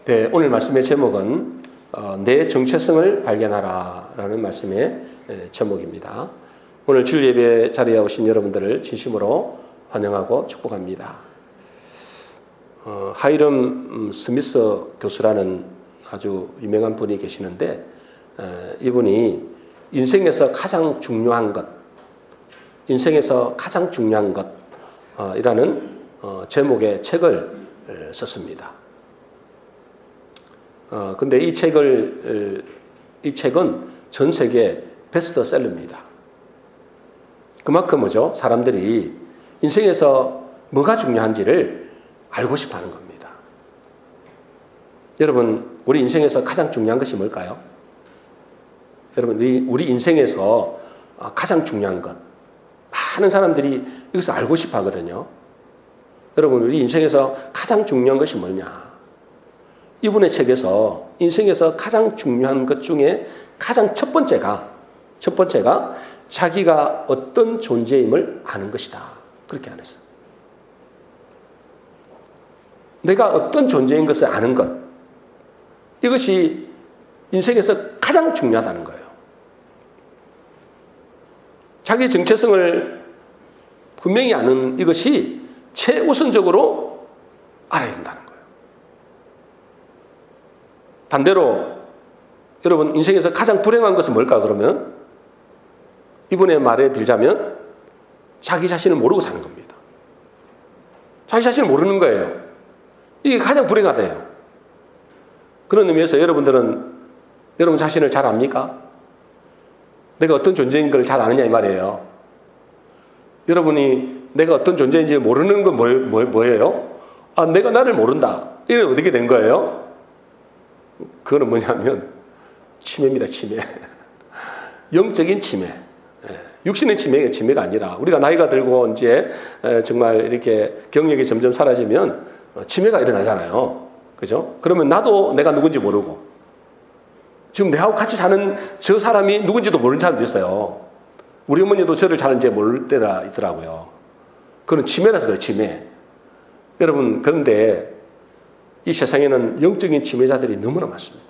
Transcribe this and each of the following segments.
네, 오늘 말씀의 제목은 내 정체성을 발견하라라는 말씀의 제목입니다. 오늘 주일 예배 자리에 오신 여러분들을 진심으로 환영하고 축복합니다. 하이럼 스미스 교수라는 아주 유명한 분이 계시는데 이분이 인생에서 가장 중요한 것, 이라는 제목의 책을 썼습니다. 근데 이 책은 전 세계 베스트셀러입니다. 그만큼 뭐죠? 사람들이 인생에서 뭐가 중요한지를 알고 싶어 하는 겁니다. 여러분, 우리 인생에서 가장 중요한 것이 뭘까요? 여러분, 우리 인생에서 가장 중요한 것, 많은 사람들이 이것을 알고 싶어 하거든요. 여러분, 우리 인생에서 가장 중요한 것이 뭐냐? 이분의 책에서 인생에서 가장 중요한 것 중에 가장 첫 번째가 자기가 어떤 존재임을 아는 것이다. 그렇게 안 했어요. 내가 어떤 존재인 것을 아는 것, 이것이 인생에서 가장 중요하다는 거예요. 자기 정체성을 분명히 아는 이것이 최우선적으로 알아야 된다는 거예요. 반대로 여러분, 인생에서 가장 불행한 것은 뭘까 그러면 이분의 말에 빌자면 자기 자신을 모르고 사는 겁니다. 자기 자신을 모르는 거예요. 이게 가장 불행하대요. 그런 의미에서 여러분들은 여러분 자신을 잘 압니까? 내가 어떤 존재인 걸 잘 아느냐 이 말이에요. 여러분이 내가 어떤 존재인지 모르는 건 뭐예요? 내가 나를 모른다. 이게 어떻게 된 거예요? 그거는 뭐냐면 치매입니다. 치매. 영적인 치매. 육신의 치매가 아니라 우리가 나이가 들고 이제 정말 이렇게 경력이 점점 사라지면 치매가 일어나잖아요. 그죠? 그러면 나도 내가 누군지 모르고 지금 내하고 같이 사는 저 사람이 누군지도 모르는 사람도 있어요. 우리 어머니도 저를 잘 이제 모를 때가 있더라고요. 그건 치매라서 그래요, 치매. 여러분, 그런데 이 세상에는 영적인 치매자들이 너무나 많습니다.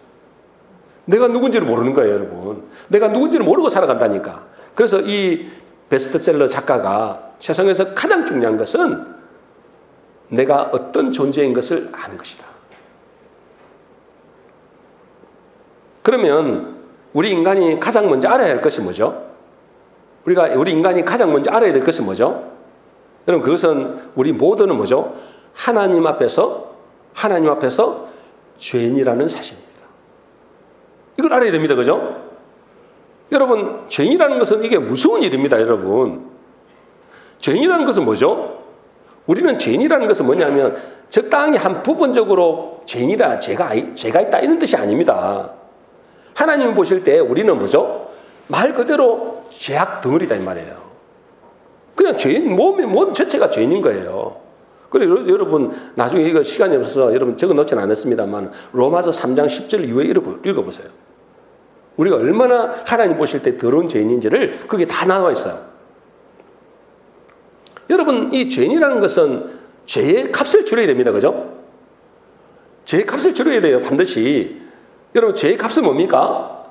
내가 누군지를 모르는 거예요, 여러분. 내가 누군지를 모르고 살아간다니까. 그래서 이 베스트셀러 작가가 세상에서 가장 중요한 것은 내가 어떤 존재인 것을 아는 것이다. 그러면 우리 인간이 가장 먼저 알아야 할 것이 뭐죠? 우리 인간이 가장 먼저 알아야 될 것이 뭐죠? 여러분, 그것은 우리 모두는 뭐죠? 하나님 앞에서 죄인이라는 사실입니다. 이걸 알아야 됩니다. 그죠? 여러분, 죄인이라는 것은 이게 무서운 일입니다. 여러분, 죄인이라는 것은 뭐죠? 우리는 죄인이라는 것은 뭐냐면 적당히 한 부분적으로 죄인이라 죄가 있다 이런 뜻이 아닙니다. 하나님 보실 때 우리는 뭐죠? 말 그대로 죄악 덩어리다 이 말이에요. 그냥 죄인, 몸의 모든 전체가 죄인인 거예요. 그리고 여러분, 나중에 이거 시간이 없어서 여러분 적어 놓지는 않았습니다만 로마서 3장 10절 이후에 읽어보세요. 우리가 얼마나 하나님 보실 때 더러운 죄인인지를 그게 다 나와 있어요. 여러분, 이 죄인이라는 것은 죄의 값을 치러야 됩니다. 그죠? 죄의 값을 치러야 돼요. 반드시. 여러분, 죄의 값은 뭡니까?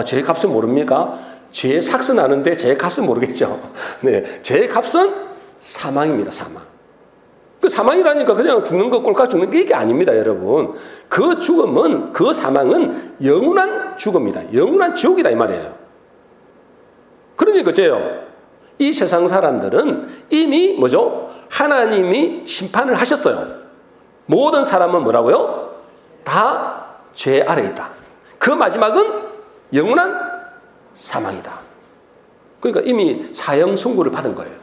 죄의 값은 모릅니까? 죄의 삭은 아는데 죄의 값은 모르겠죠. 네, 죄의 값은 사망입니다. 사망. 그 사망이라니까 그냥 죽는 거, 꼴깍 죽는 게 이게 아닙니다, 여러분. 그 죽음은, 그 사망은 영원한 죽음이다. 영원한 지옥이다 이 말이에요. 그러니까 어째요? 이 세상 사람들은 이미 뭐죠? 하나님이 심판을 하셨어요. 모든 사람은 뭐라고요? 다 죄 아래 있다. 그 마지막은 영원한 사망이다. 그러니까 이미 사형 선고를 받은 거예요.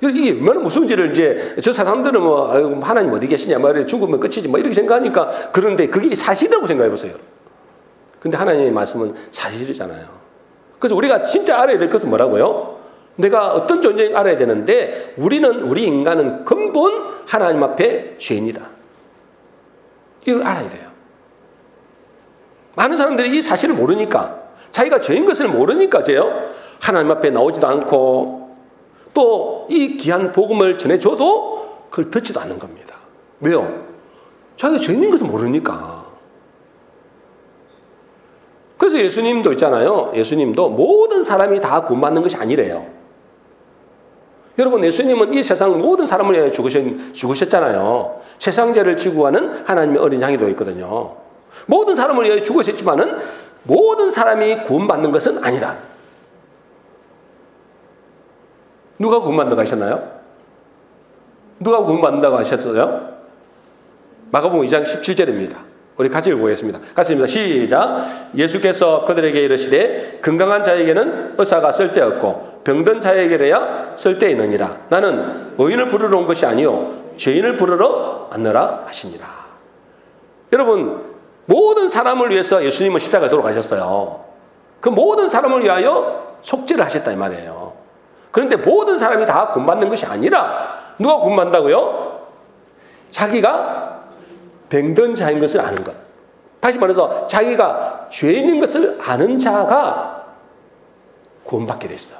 이게 얼마나 무서운지를 이제 저 사람들은 아이고, 하나님 어디 계시냐 말이에요. 죽으면 끝이지 이렇게 생각하니까 그런데 그게 사실이라고 생각해 보세요. 근데 하나님의 말씀은 사실이잖아요. 그래서 우리가 진짜 알아야 될 것은 뭐라고요? 내가 어떤 존재인지 알아야 되는데 우리 인간은 근본 하나님 앞에 죄인이다. 이걸 알아야 돼요. 많은 사람들이 이 사실을 모르니까, 자기가 죄인 것을 모르니까 하나님 앞에 나오지도 않고 또 이 귀한 복음을 전해줘도 그걸 듣지도 않는 겁니다. 왜요? 자기가 죄인인 것도 모르니까. 그래서 예수님도 있잖아요. 예수님도 모든 사람이 다 구원받는 것이 아니래요. 여러분, 예수님은 이 세상 모든 사람을 위해 죽으셨잖아요. 세상 죄를 지고 가는 하나님의 어린 양이 되어 있거든요. 모든 사람을 위해 죽으셨지만은 모든 사람이 구원받는 것은 아니다. 누가 구원받는다고 하셨나요? 누가 구원받는다고 하셨어요? 마가복음 2장 17절입니다. 우리 같이 읽어보겠습니다. 같이 읽습니다. 시작. 예수께서 그들에게 이르시되 건강한 자에게는 의사가 쓸데없고 병든 자에게야 쓸데있느니라. 나는 의인을 부르러 온 것이 아니요 죄인을 부르러 왔노라 하시니라. 여러분, 모든 사람을 위해서 예수님은 십자가에 돌아가셨어요. 그 모든 사람을 위하여 속죄를 하셨다 이 말이에요. 그런데 모든 사람이 다 구원받는 것이 아니라 누가 구원받는다고요? 자기가 병든 자인 것을 아는 것. 다시 말해서 자기가 죄인인 것을 아는 자가 구원받게 됐어요.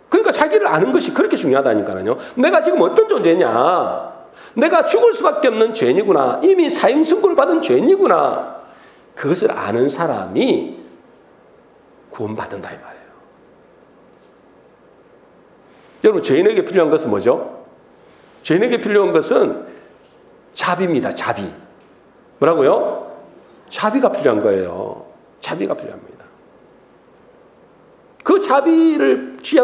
그러니까 자기를 아는 것이 그렇게 중요하다니까요. 내가 지금 어떤 존재냐. 내가 죽을 수밖에 없는 죄인이구나. 이미 사형 선고를 받은 죄인이구나. 그것을 아는 사람이 구원받는다 이 말이에요. 여러분, 죄인에게 필요한 것은 뭐죠? 죄인에게 필요한 것은 자비입니다. 자비. 뭐라고요? 자비가 필요한 거예요. 자비가 필요합니다. 그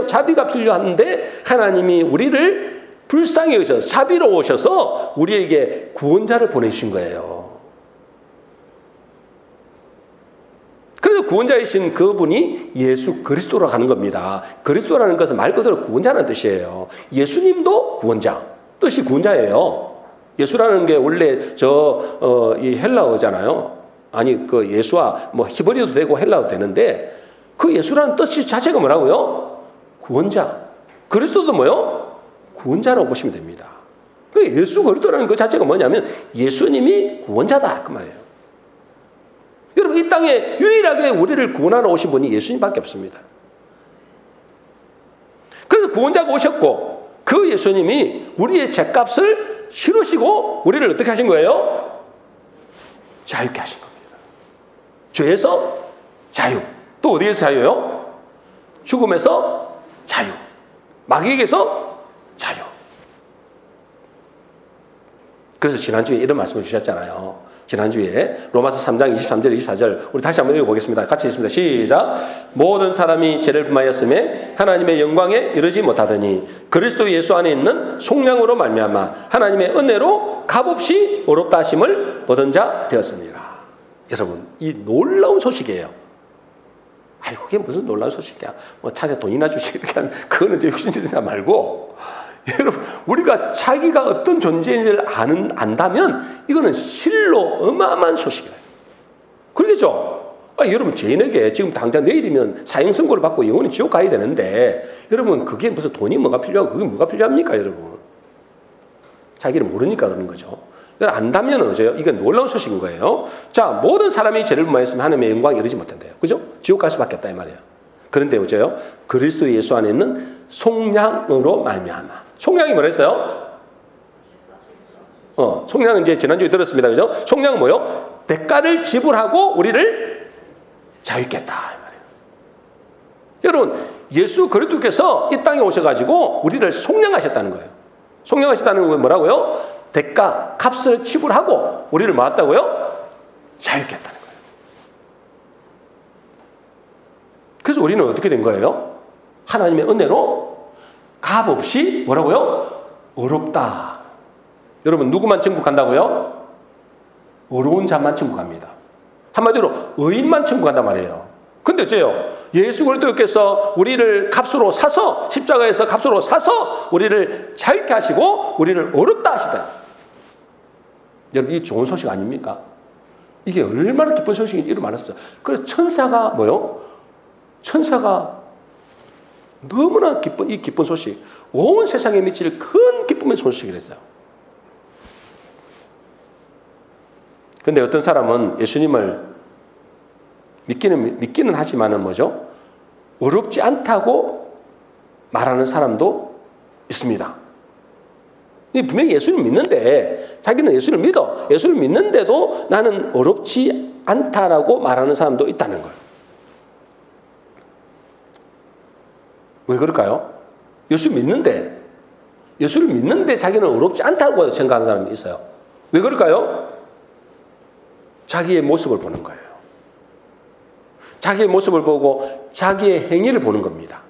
자비가 필요한데 하나님이 우리를 불쌍히 여기셔서 자비로우셔서 우리에게 구원자를 보내주신 거예요. 그래서 구원자이신 그분이 예수 그리스도로 가는 겁니다. 그리스도라는 것은 말 그대로 구원자라는 뜻이에요. 예수님도 구원자, 뜻이 구원자예요. 예수라는 게 원래 이 헬라어잖아요. 아니, 그 예수와 뭐 히브리어도 되고 헬라어도 되는데 그 예수라는 뜻 자체가 뭐라고요? 구원자. 그리스도도 뭐요? 구원자라고 보시면 됩니다. 그 예수 그리스도라는 그 자체가 뭐냐면 예수님이 구원자다 그 말이에요. 여러분, 이 땅에 유일하게 우리를 구원하러 오신 분이 예수님밖에 없습니다. 그래서 구원자가 오셨고 그 예수님이 우리의 죄값을 치르시고 우리를 어떻게 하신 거예요? 자유케 하신 겁니다. 죄에서 자유. 또 어디에서 자유요? 죽음에서 자유. 마귀에게서 자유. 그래서 지난주에 이런 말씀을 주셨잖아요. 지난주에 로마서 3장 23절 24절 우리 다시 한번 읽어보겠습니다. 같이 읽습니다. 시작. 모든 사람이 죄를 범하였음에 하나님의 영광에 이르지 못하더니 그리스도 예수 안에 있는 속량으로 말미암아 하나님의 은혜로 값없이 어렵다 하심을 얻은 자 되었습니다. 여러분, 이 놀라운 소식이에요. 아이고, 그게 무슨 놀라운 소식이야. 뭐 차라리 돈이나 주시 이렇게 하는 그거는 이제 육신주의자 말고, 여러분, 우리가 자기가 어떤 존재인지를 안다면 이거는 실로 어마어마한 소식이에요. 그러겠죠? 여러분, 죄인에게 지금 당장 내일이면 사형 선고를 받고 영원히 지옥 가야 되는데 여러분, 그게 무슨 돈이 뭐가 필요하고 그게 뭐가 필요합니까? 여러분, 자기를 모르니까 그러는 거죠. 안다면 어째요? 이건 놀라운 소식인 거예요. 자, 모든 사람이 죄를 범하였으면 하나님의 영광에 이르지 못한대요. 그죠? 지옥 갈 수밖에 없다 이 말이에요. 그런데 어째요? 그리스도 예수 안에 있는 속량으로 말미암아. 속량이 뭐랬어요? 속량은 이제 지난주에 들었습니다. 그죠? 속량은 뭐요? 대가를 지불하고 우리를 자유케 했다 이 말이에요. 여러분, 예수 그리스도께서 이 땅에 오셔가지고 우리를 속량하셨다는 거예요. 속량하셨다는 건 뭐라고요? 대가, 값을 지불하고 우리를 뭐 했다고요? 자유케 했다는 거예요. 그래서 우리는 어떻게 된 거예요? 하나님의 은혜로 값없이 뭐라고요? 어렵다. 여러분, 누구만 천국간다고요? 어려운 자만 천국갑니다. 한마디로 의인만 천국간단 말이에요. 근데 어째요? 예수 그리스도께서 우리를 값으로 사서 십자가에서 값으로 사서 우리를 자유케 하시고 우리를 어렵다 하시다. 여러분, 이 좋은 소식 아닙니까? 이게 얼마나 기쁜 소식인지 이런 말했어요. 그래서 천사가 뭐요? 천사가 너무나 기쁜 이 기쁜 소식, 온 세상에 미칠 큰 기쁨의 소식을 했어요. 그런데 어떤 사람은 예수님을 믿기는 하지만은 뭐죠? 어렵지 않다고 말하는 사람도 있습니다. 분명히 예수를 믿는데, 자기는 예수를 믿어. 예수를 믿는데도 나는 어렵지 않다라고 말하는 사람도 있다는 거예요. 왜 그럴까요? 예수를 믿는데 자기는 어렵지 않다고 생각하는 사람이 있어요. 왜 그럴까요? 자기의 모습을 보는 거예요. 자기의 모습을 보고 자기의 행위를 보는 겁니다.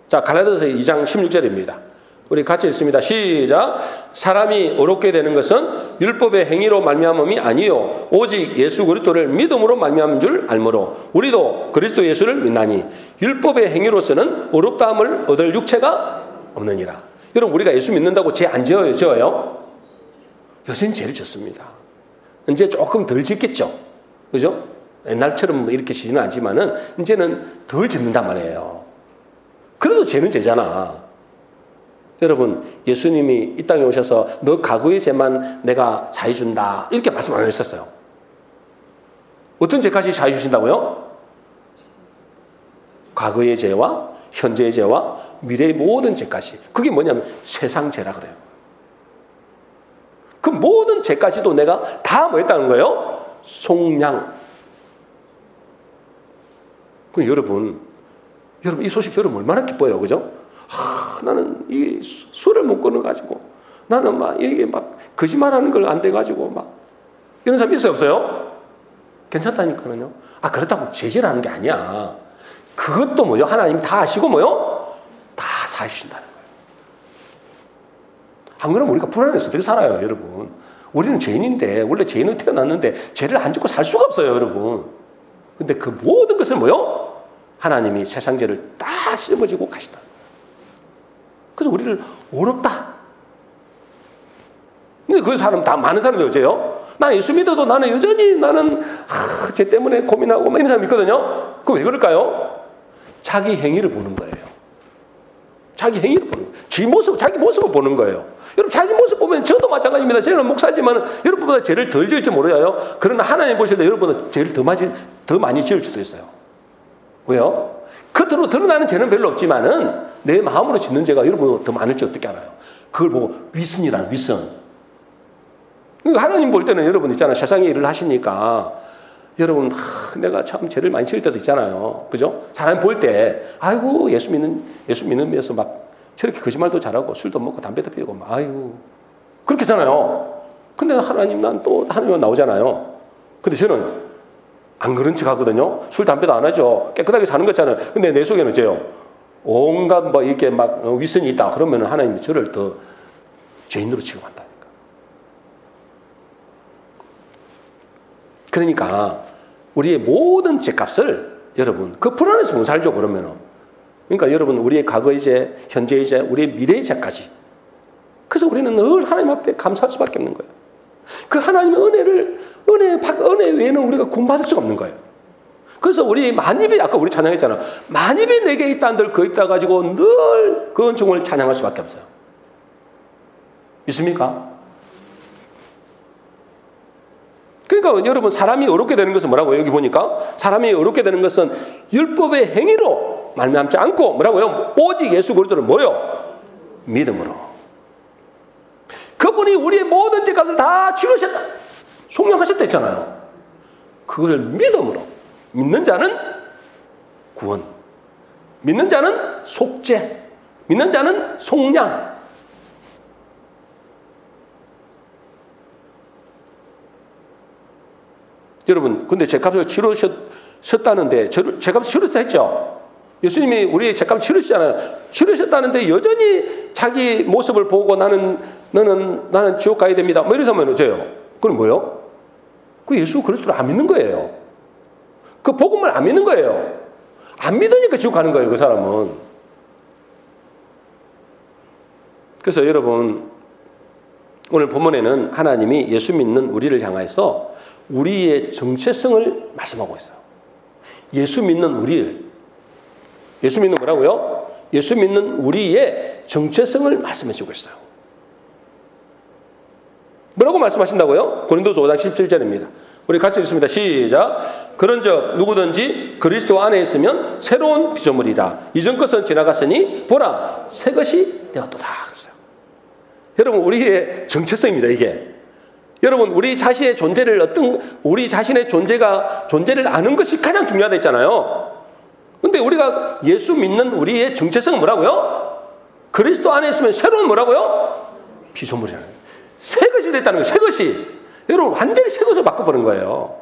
자, 갈라디아서 2장 16절입니다. 우리 같이 읽습니다. 시작. 사람이 어렵게 되는 것은 율법의 행위로 말미암음이 아니요 오직 예수 그리스도를 믿음으로 말미암은 줄 알므로 우리도 그리스도 예수를 믿나니 율법의 행위로서는 어렵다함을 얻을 육체가 없느니라. 여러분, 우리가 예수 믿는다고 죄 안 지어요? 여전히 죄를 짓습니다. 이제 조금 덜 짓겠죠. 그죠? 옛날처럼 이렇게 지지는 않지만은 이제는 덜 짓는단 말이에요. 그래도 죄는 죄잖아. 여러분, 예수님이 이 땅에 오셔서 너 과거의 죄만 내가 사해 준다 이렇게 말씀 안 하셨어요. 어떤 죄까지 사해 주신다고요? 과거의 죄와 현재의 죄와 미래의 모든 죄까지. 그게 뭐냐면 세상 죄라 그래요. 그 모든 죄까지도 내가 다 뭐 했다는 거예요? 속량. 그 여러분 이 소식 들으면 얼마나 기뻐요, 그죠? 나는 이 술을 못 끊어가지고 나는 막 이게 막 거짓말하는 걸 안 돼가지고 막 이런 사람 있어요, 없어요? 괜찮다니까요. 그렇다고 제지라는 게 아니야. 그것도 뭐요? 하나님이 다 아시고 뭐요? 다 사주신다는 거예요. 안 그러면 우리가 불안해서 어떻게 살아요, 여러분? 우리는 죄인인데 원래 죄인은 태어났는데 죄를 안 짓고 살 수가 없어요, 여러분. 근데 그 모든 것을 뭐요? 하나님이 세상 죄를 다 씹어지고 가신다. 그래서 우리를 어렵다. 근데 그 사람 다 많은 사람이 어째요? 나는 예수 믿어도 나는 여전히 죄 때문에 고민하고 막 이런 사람이 있거든요. 그거 왜 그럴까요? 자기 행위를 보는 거예요. 자기 행위를 보는 거예요. 자기 모습을 보는 거예요. 여러분, 자기 모습 보면 저도 마찬가지입니다. 저는 목사지만 여러분보다 죄를 덜 지을지 몰라요. 그러나 하나님 보실 때 여러분보다 죄를 더 많이 지을 수도 있어요. 왜요? 겉으로 드러나는 죄는 별로 없지만은 내 마음으로 짓는 죄가 여러분보다 더 많을지 어떻게 알아요? 그걸 보고 위선이라는 위선. 하나님 볼 때는 여러분 있잖아요. 세상에 일을 하시니까 여러분 내가 참 죄를 많이 지을 때도 있잖아요. 그죠? 사람 볼 때 아이고 예수 믿으면서 막 저렇게 거짓말도 잘하고 술도 먹고 담배도 피우고 막 아이고 그렇게 하잖아요. 근데 하나님 나오잖아요. 근데 저는 안 그런 척 하거든요. 술, 담배도 안 하죠. 깨끗하게 사는 거잖아요. 근데 내 속에는 어째요? 온갖 뭐 이렇게 막 위선이 있다. 그러면 하나님이 저를 더 죄인으로 취급한다니까. 그러니까 우리의 모든 죄값을 여러분 그 불안해서 못 살죠, 그러면은. 그러니까 여러분 우리의 과거의 죄, 현재의 죄, 우리의 미래의 죄까지. 그래서 우리는 늘 하나님 앞에 감사할 수밖에 없는 거예요. 그 하나님의 은혜 외에는 우리가 구원받을 수가 없는 거예요. 그래서 우리 만입이 아까 우리 찬양했잖아. 만입이 내게 있다 한들 그 있다 가지고 늘 그 은총을 찬양할 수밖에 없어요. 믿습니까? 그러니까 여러분 사람이 어렵게 되는 것은 뭐라고요? 여기 보니까 사람이 어렵게 되는 것은 율법의 행위로 말미암지 않고 뭐라고요? 오직 예수 그리스도를 뭐요? 믿음으로. 그분이 우리의 모든 죄값을 다 치르셨다. 속량하셨다 했잖아요. 그걸 믿음으로. 믿는 자는 구원. 믿는 자는 속죄. 믿는 자는 속량. 여러분, 근데 죄값을 치르셨다는데, 죄값을 치르셨다 했죠? 예수님이 우리의 죄값을 치르셨잖아요. 치르셨다는데 여전히 자기 모습을 보고 나는 지옥 가야 됩니다. 뭐 이러면 어째요? 그건 뭐예요? 그 예수 그리스도를 안 믿는 거예요. 그 복음을 안 믿는 거예요. 안 믿으니까 지옥 가는 거예요, 그 사람은. 그래서 여러분, 오늘 본문에는 하나님이 예수 믿는 우리를 향해서 우리의 정체성을 말씀하고 있어요. 예수 믿는 우리를. 예수 믿는 뭐라고요? 예수 믿는 우리의 정체성을 말씀해 주고 있어요. 뭐라고 말씀하신다고요? 고린도서 5장 17절입니다. 우리 같이 읽습니다. 시작. 그런즉 누구든지 그리스도 안에 있으면 새로운 피조물이라. 이전 것은 지나갔으니 보라 새 것이 되었도다. 그랬어요. 여러분, 우리의 정체성입니다, 이게. 여러분, 우리 자신의 존재를 아는 것이 가장 중요하다 했잖아요. 근데 우리가 예수 믿는 우리의 정체성은 뭐라고요? 그리스도 안에 있으면 새로운 뭐라고요? 피조물이라는 거예요. 새 것이 됐다는 거예요. 새 것이. 여러분, 완전히 새 것으로 바꿔버린 거예요.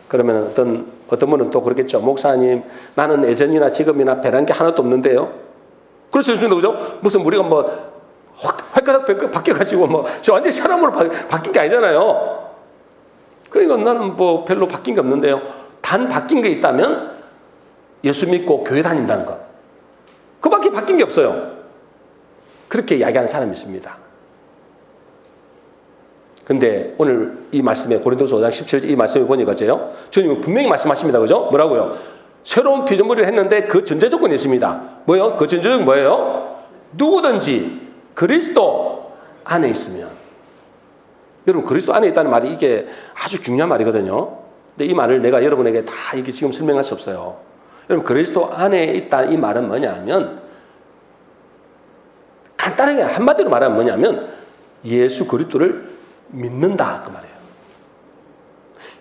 그러면 어떤 분은 또 그러겠죠. 목사님, 나는 예전이나 지금이나 변한 게 하나도 없는데요. 그럴 수 있습니다. 그죠? 무슨 우리가 뭐 활가닥 바뀌어가지고 뭐 저 완전히 사람으로 바뀐 게 아니잖아요. 그러니까 나는 뭐 별로 바뀐 게 없는데요. 단 바뀐 게 있다면 예수 믿고 교회 다닌다는 것. 그밖에 바뀐 게 없어요. 그렇게 이야기하는 사람이 있습니다. 근데 오늘 이 말씀에 고린도서 5장 17절 이 말씀을 보니까 주님은 분명히 말씀하십니다. 그죠? 뭐라고요? 새로운 피조물을 했는데 그 전제 조건이 있습니다. 뭐요? 그 전제 조건이 뭐예요? 누구든지 그리스도 안에 있으면. 여러분, 그리스도 안에 있다는 말이 이게 아주 중요한 말이거든요. 근데 이 말을 내가 여러분에게 다 이게 지금 설명할 수 없어요. 여러분, 그리스도 안에 있다 이 말은 뭐냐면, 간단하게 한마디로 말하면 뭐냐면 예수 그리스도를 믿는다 그 말이에요.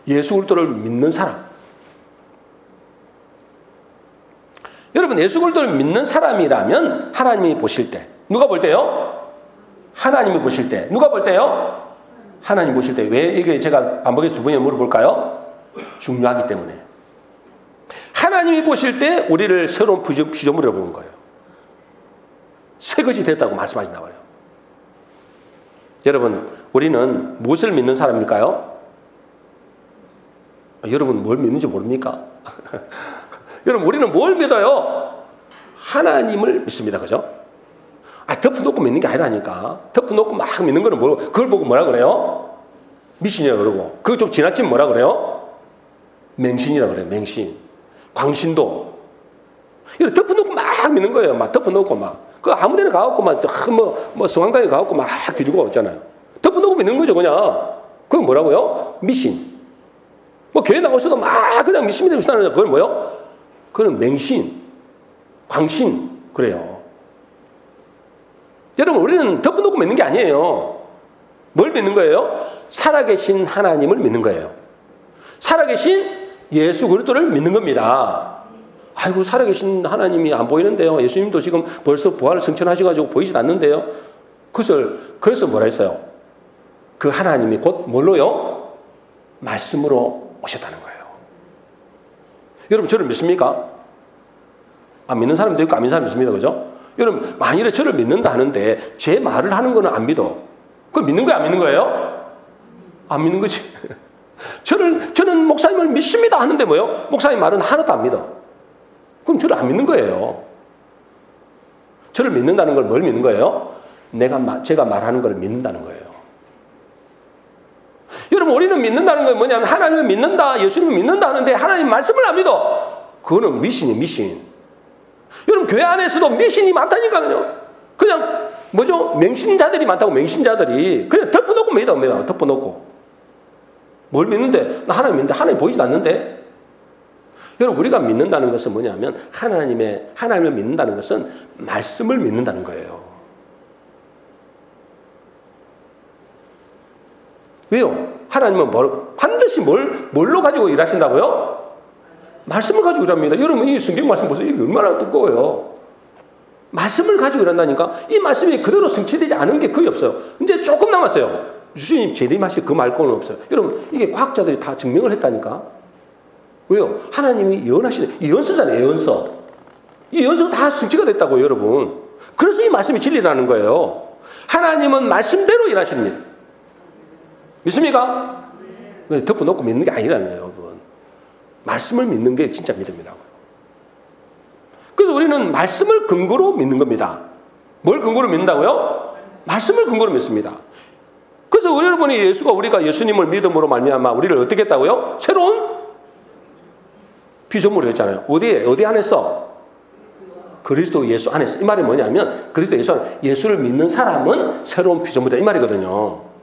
예수 그리스도를 믿는 사람. 여러분, 예수 그리스도를 믿는 사람이라면 하나님이 보실 때, 누가 볼 때요? 하나님이 보실 때. 누가 볼 때요? 하나님 보실 때. 왜 이게 제가 반복해서 두 번이나 물어볼까요? 중요하기 때문에. 하나님이 보실 때 우리를 새로운 피조물이라고 보는 거예요. 새 것이 됐다고 말씀하신단 말이에요. 여러분, 우리는 무엇을 믿는 사람일까요? 여러분, 뭘 믿는지 모릅니까? 여러분, 우리는 뭘 믿어요? 하나님을 믿습니다. 그죠? 덮어놓고 믿는 게 아니라니까. 덮어놓고 막 믿는 거는 뭐, 그걸 보고 뭐라 그래요? 미신이라고 그러고. 그거 좀 지나치면 뭐라 그래요? 맹신이라고 그래요. 맹신. 광신도. 이거 덮어놓고 막 믿는 거예요. 막 덮어놓고 막. 그 아무 데나 가갖고 막, 성황당에 가갖고 막 기르고 있잖아요. 덮어놓고 믿는 거죠, 그냥. 그건 뭐라고요? 미신. 뭐 교회 나가서도 막 그냥 믿습니다. 그건 뭐요? 그건 맹신. 광신. 그래요. 여러분, 우리는 덮어놓고 믿는 게 아니에요. 뭘 믿는 거예요? 살아계신 하나님을 믿는 거예요. 살아계신 예수 그리스도를 믿는 겁니다. 아이고, 살아계신 하나님이 안 보이는데요. 예수님도 지금 벌써 부활을 성천하셔가지고 보이진 않는데요. 그래서 뭐라 했어요? 그 하나님이 곧 뭘로요? 말씀으로 오셨다는 거예요. 여러분, 저를 믿습니까? 안 믿는 사람도 있고 안 믿는 사람도 있습니다. 그죠? 여러분, 만일에 저를 믿는다 하는데 제 말을 하는 거는 안 믿어. 그걸 믿는 거야, 안 믿는 거예요? 안 믿는 거지. 저는 목사님을 믿습니다 하는데 뭐요? 목사님 말은 하나도 안 믿어. 그럼 저를 안 믿는 거예요. 저를 믿는다는 걸 뭘 믿는 거예요? 제가 말하는 걸 믿는다는 거예요. 여러분, 우리는 믿는다는 건 뭐냐면 하나님을 믿는다, 예수님을 믿는다 하는데 하나님 말씀을 안 믿어. 그거는 미신이에요, 미신. 여러분, 교회 안에서도 미신이 많다니까요. 그냥 뭐죠? 맹신자들이 많다고. 맹신자들이 그냥 덮어놓고 믿어. 덮어놓고. 뭘 믿는데? 나 하나님 믿는데 하나님 보이지 않는데? 여러분, 우리가 믿는다는 것은 뭐냐면 하나님을 믿는다는 것은 말씀을 믿는다는 거예요. 왜요? 하나님은 반드시 뭘로 가지고 일하신다고요? 말씀을 가지고 일합니다. 여러분, 이 성경 말씀 보세요. 이게 얼마나 두꺼워요. 말씀을 가지고 일한다니까. 이 말씀이 그대로 성취되지 않은 게 거의 없어요. 이제 조금 남았어요. 주님 재림하실 그 말고는 없어요. 여러분, 이게 과학자들이 다 증명을 했다니까. 왜요? 하나님이 예언하시네. 이 예언서잖아요, 예언서. 이 예언서가 다 성취가 됐다고요, 여러분. 그래서 이 말씀이 진리라는 거예요. 하나님은 말씀대로 일하십니다. 믿습니까? 네. 덮어놓고 믿는 게 아니라네요, 여러분. 말씀을 믿는 게 진짜 믿음이라고요. 그래서 우리는 말씀을 근거로 믿는 겁니다. 뭘 근거로 믿는다고요? 말씀을 근거로 믿습니다. 그래서 여러분이 우리가 예수님을 믿음으로 말미암아 우리를 어떻게 했다고요? 새로운 피조물을 했잖아요. 어디 안에서? 그리스도 예수 안에서. 이 말이 뭐냐면 그리스도 예수를 믿는 사람은 새로운 피조물이다 이 말이거든요.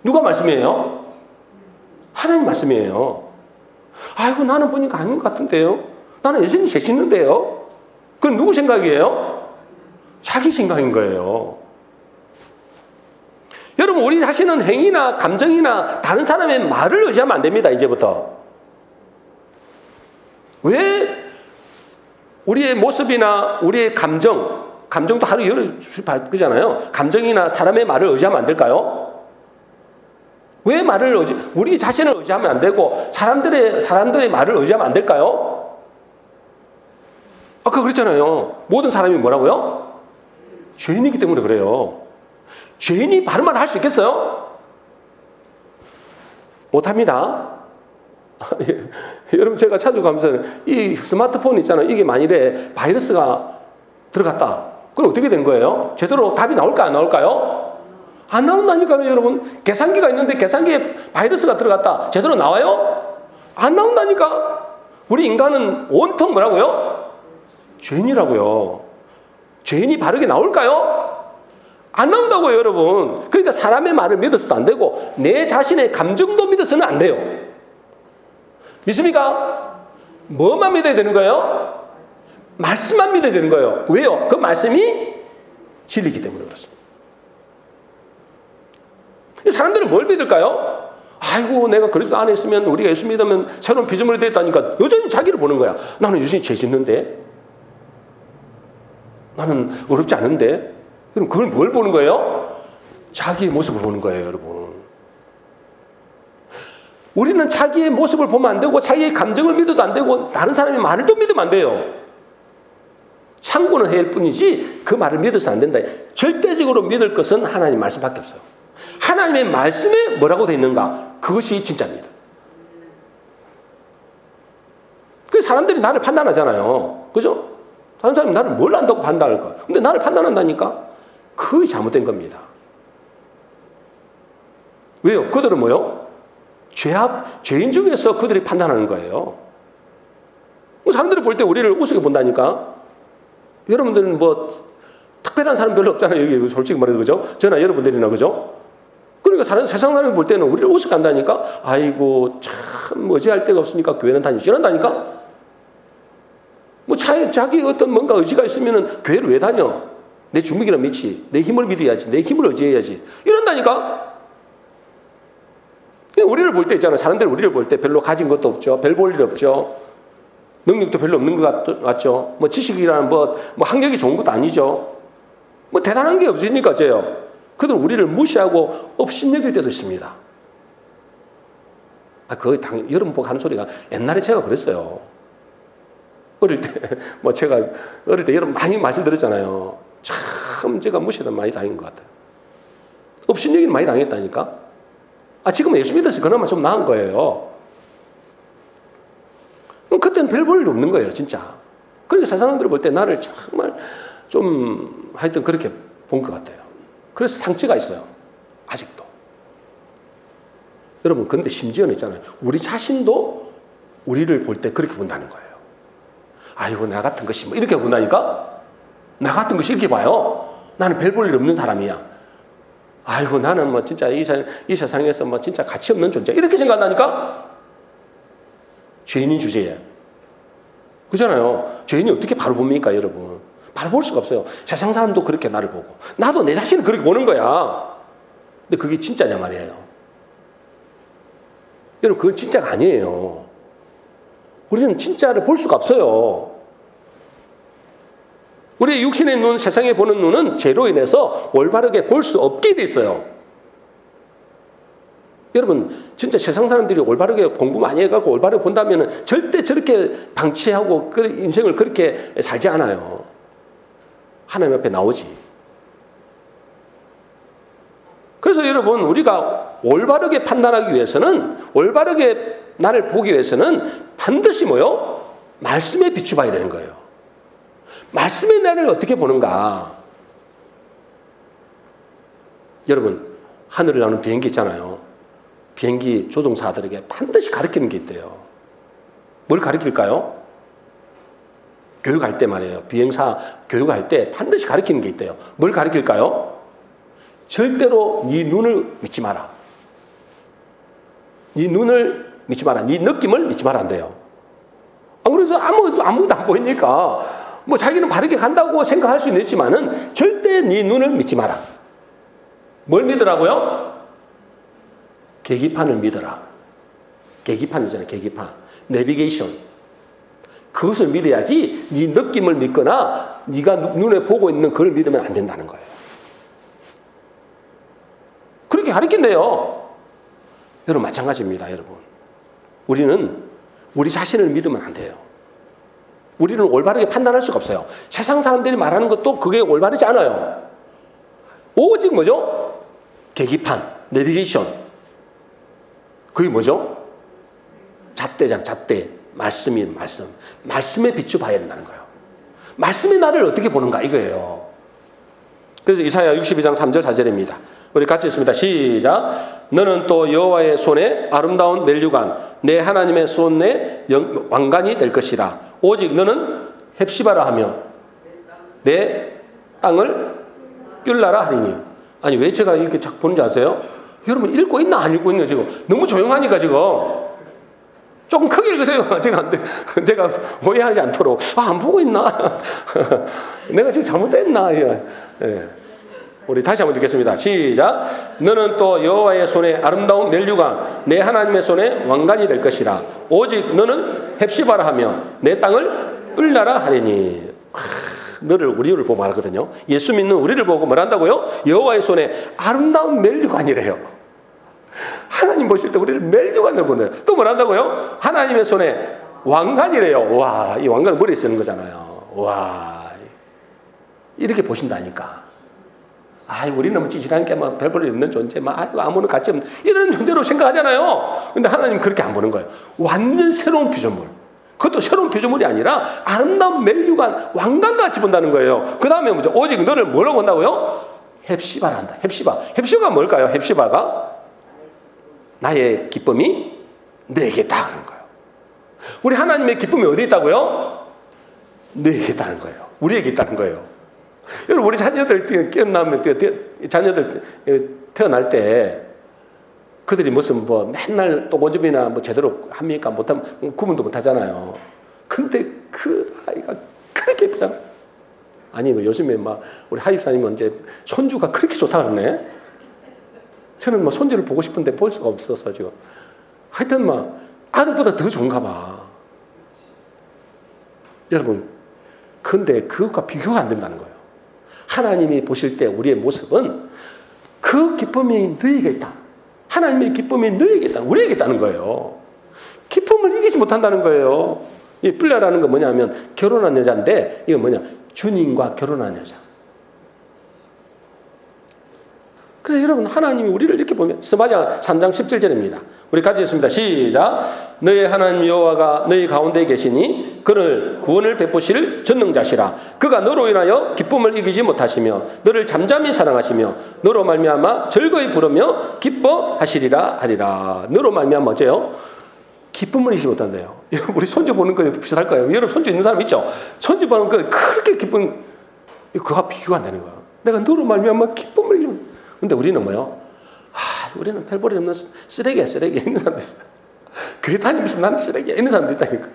누가 말씀이에요? 하나님 말씀이에요. 아이고, 나는 보니까 아닌 것 같은데요. 나는 예수님 계시는데요. 그건 누구 생각이에요? 자기 생각인 거예요. 여러분, 우리 자신은 행위나 감정이나 다른 사람의 말을 의지하면 안 됩니다. 이제부터. 왜 우리의 모습이나 우리의 감정도 하루 열을 바꾸잖아요. 감정이나 사람의 말을 의지하면 안 될까요? 왜 우리 자신을 의지하면 안 되고 사람들의 말을 의지하면 안 될까요? 아까 그랬잖아요. 모든 사람이 뭐라고요? 죄인이기 때문에 그래요. 죄인이 바른 말을 할 수 있겠어요? 못합니다. 여러분, 제가 찾아가면서 이 스마트폰 있잖아요. 이게 만일에 바이러스가 들어갔다. 그럼 어떻게 된 거예요? 제대로 답이 나올까요? 안 나올까요? 안 나온다니까요, 여러분. 계산기가 있는데 계산기에 바이러스가 들어갔다. 제대로 나와요? 안 나온다니까. 우리 인간은 온통 뭐라고요? 죄인이라고요. 죄인이 바르게 나올까요? 안 나온다고요, 여러분. 그러니까 사람의 말을 믿어서도 안 되고 내 자신의 감정도 믿어서는 안 돼요. 믿습니까? 뭐만 믿어야 되는 거예요? 말씀만 믿어야 되는 거예요. 왜요? 그 말씀이 진리이기 때문에 그렇습니다. 사람들은 뭘 믿을까요? 아이고, 내가 그리스도 안에 있으면, 우리가 예수 믿으면 새로운 피조물이 됐다니까 여전히 자기를 보는 거야. 나는 여전히 죄 짓는데, 나는 어렵지 않은데. 그럼 그걸 뭘 보는 거예요? 자기의 모습을 보는 거예요, 여러분. 우리는 자기의 모습을 보면 안 되고 자기의 감정을 믿어도 안 되고 다른 사람의 말을 또 믿으면 안 돼요. 참고는 해야 할 뿐이지 그 말을 믿어서 안 된다. 절대적으로 믿을 것은 하나님 말씀밖에 없어요. 하나님의 말씀에 뭐라고 되어 있는가? 그것이 진짜입니다. 그 사람들이 나를 판단하잖아요. 그죠? 다른 사람이 나를 뭘 안다고 판단할까? 근데 나를 판단한다니까? 그게 잘못된 겁니다. 왜요? 그들은 뭐요? 죄인 중에서 그들이 판단하는 거예요. 사람들이 볼 때 우리를 우습게 본다니까? 여러분들은 뭐 특별한 사람 별로 없잖아요. 여기 솔직히 말해서, 그죠? 저나 여러분들이나, 그죠? 그러니까 세상 사람이 볼 때는 우리를 우습게 한다니까? 아이고, 참 의지할 데가 없으니까 교회는 다니지. 이런다니까? 뭐 자기 어떤 뭔가 의지가 있으면 교회를 왜 다녀? 내 주먹이나 믿지. 내 힘을 믿어야지. 내 힘을 의지해야지. 이런다니까? 우리를 볼 때 있잖아요. 사람들이 우리를 볼 때 별로 가진 것도 없죠. 별 볼 일 없죠. 능력도 별로 없는 것 같죠. 뭐 지식이라는 뭐 학력이 좋은 것도 아니죠. 뭐 대단한 게 없으니까 어째요. 그들은 우리를 무시하고 업신여길 때도 있습니다. 여러분 보고 하는 소리가 옛날에 제가 그랬어요. 어릴 때, 제가 어릴 때 여러분 많이 말씀드렸잖아요. 참 제가 무시는 많이 당한 것 같아요. 업신여기는 많이 당했다니까. 지금은 예수 믿어서 그나마 좀 나은 거예요. 그때는 별 볼 일 없는 거예요, 진짜. 그러니까 세상 사람들이 볼 때 나를 정말 좀 하여튼 그렇게 본 것 같아요. 그래서 상처가 있어요, 아직도. 여러분, 근데 심지어는 있잖아요. 우리 자신도 우리를 볼 때 그렇게 본다는 거예요. 아이고, 나 같은 것이 이렇게 본다니까? 나 같은 것이 이렇게 봐요. 나는 별 볼 일 없는 사람이야. 아이고, 나는 진짜 이 세상에서 진짜 가치 없는 존재. 이렇게 생각한다니까? 죄인인 주제에. 그잖아요. 죄인이 어떻게 바로 봅니까, 여러분? 바로 볼 수가 없어요. 세상 사람도 그렇게 나를 보고. 나도 내 자신을 그렇게 보는 거야. 근데 그게 진짜냐 말이에요. 여러분, 그건 진짜가 아니에요. 우리는 진짜를 볼 수가 없어요. 우리의 육신의 눈, 세상에 보는 눈은 죄로 인해서 올바르게 볼 수 없게 돼 있어요. 여러분, 진짜 세상 사람들이 올바르게 공부 많이 해갖고 올바르게 본다면 절대 저렇게 방치하고 그 인생을 그렇게 살지 않아요. 하나님 앞에 나오지. 그래서 여러분, 우리가 올바르게 판단하기 위해서는, 올바르게 나를 보기 위해서는 반드시 뭐요? 말씀에 비추봐야 되는 거예요. 말씀의 나를 어떻게 보는가? 여러분, 하늘을 나는 비행기 있잖아요. 비행기 조종사들에게 반드시 가르치는 게 있대요. 뭘 가르칠까요? 교육할 때 말이에요. 비행사 교육할 때 반드시 가르치는 게 있대요. 뭘 가르칠까요? 절대로 네 눈을 믿지 마라. 네 눈을 믿지 마라. 네 느낌을 믿지 마라 안 돼요. 그래서 아무것도 안 보이니까 뭐 자기는 바르게 간다고 생각할 수는 있지만은 절대 네 눈을 믿지 마라. 뭘 믿으라고요? 계기판을 믿어라. 계기판이잖아요. 계기판. 내비게이션. 그것을 믿어야지 네 느낌을 믿거나 네가 눈에 보고 있는 그걸 믿으면 안 된다는 거예요. 그렇게 가르친대요. 여러분 마찬가지입니다. 여러분. 우리는 우리 자신을 믿으면 안 돼요. 우리는 올바르게 판단할 수가 없어요. 세상 사람들이 말하는 것도 그게 올바르지 않아요. 오직 뭐죠? 계기판, 내비게이션. 그게 뭐죠? 잣대잖아, 잣대. 말씀인 말씀. 말씀에 비추 봐야 된다는 거예요. 말씀이 나를 어떻게 보는가 이거예요. 그래서 이사야 62장 3절 4절입니다. 우리 같이 읽습니다. 시작. 너는 또 여호와의 손에 아름다운 멜류관, 내 하나님의 손에 왕관이 될 것이라. 오직 너는 헵시바라 하며 내 땅을 뷸라라 하리니. 아니 왜 제가 이렇게 자꾸 보는지 아세요? 여러분 읽고 있나 안 읽고 있나 지금 너무 조용하니까 지금 조금 크게 읽으세요. 제가 오해하지 않도록. 안 보고 있나? 내가 지금 잘못됐나? 예. 우리 다시 한번 듣겠습니다. 시작. 너는 또 여호와의 손에 아름다운 멜류관, 내 하나님의 손에 왕관이 될 것이라. 오직 너는 헵시바라 하며 내 땅을 뿔나라 하리니. 너를 우리를 보고 말하거든요. 예수 믿는 우리를 보고 뭐란다고요? 여호와의 손에 아름다운 멜류관이래요. 하나님 보실 때 우리를 멜류관을 보네요. 또 뭐란다고요? 하나님의 손에 왕관이래요. 와, 이 왕관은 머리에 쓰는 거잖아요. 와, 이렇게 보신다니까. 우리는 뭐 찌질한 게 막 별 볼 일 없는 존재, 아무런 가치 없는 이런 존재로 생각하잖아요. 근데 하나님 그렇게 안 보는 거예요. 완전 새로운 피조물. 그것도 새로운 피조물이 아니라 아름다운 멜류관, 왕관같이 본다는 거예요. 그 다음에 뭐죠? 오직 너를 뭐라고 본다고요? 헵시바라 한다. 헵시바가 뭘까요? 헵시바가 나의 기쁨이 내게 있다 그런 거예요. 우리 하나님의 기쁨이 어디 있다고요? 내게 있다는 거예요. 우리에게 있다는 거예요. 여러분 우리 자녀들 태어날 때 그들이 무슨 뭐 맨날 똥오줌이나 뭐 제대로 합니까? 못하면 구분도 못하잖아요. 근데 그 아이가 그렇게 예쁘잖아. 아니 뭐 요즘에 막 우리 하입사님은 이제 손주가 그렇게 좋다 그러네. 저는 뭐 손주를 보고 싶은데 볼 수가 없어서 지금 하여튼 막 아들보다 더 좋은가 봐. 여러분 근데 그것과 비교가 안 된다는 거예요. 하나님이 보실 때 우리의 모습은 그 기쁨이 너에게 있다. 하나님의 기쁨이 너에게 있다. 우리에게 있다는 거예요. 기쁨을 이기지 못한다는 거예요. 이 뿔라라는 건 뭐냐면 결혼한 여자인데 이건 뭐냐? 주님과 결혼한 여자. 그래서 여러분 하나님이 우리를 이렇게 보면 스바냐 3장 17절입니다. 우리 같이 읽습니다. 시작. 너의 하나님 여호와가 너희 가운데 계시니 그를 구원을 베푸실 전능자시라. 그가 너로 인하여 기쁨을 이기지 못하시며 너를 잠잠히 사랑하시며 너로 말미암아 즐거이 부르며 기뻐하시리라 하리라. 너로 말미암아 어째요? 기쁨을 이기지 못한대요. 우리 손주 보는 거랑 비슷할 거예요. 여러분 손주 있는 사람 있죠? 손주 보는 거 그렇게 기쁜 그가 비교가 안 되는 거예요. 내가 너로 말미암아 기쁨을 이기지 못한다. 근데 우리는 뭐요? 우리는 별 볼일 없는 쓰레기야, 쓰레기. 있는 사람들 있어요. 교회 다니면서 나는 쓰레기야. 있는 사람들 있다니까.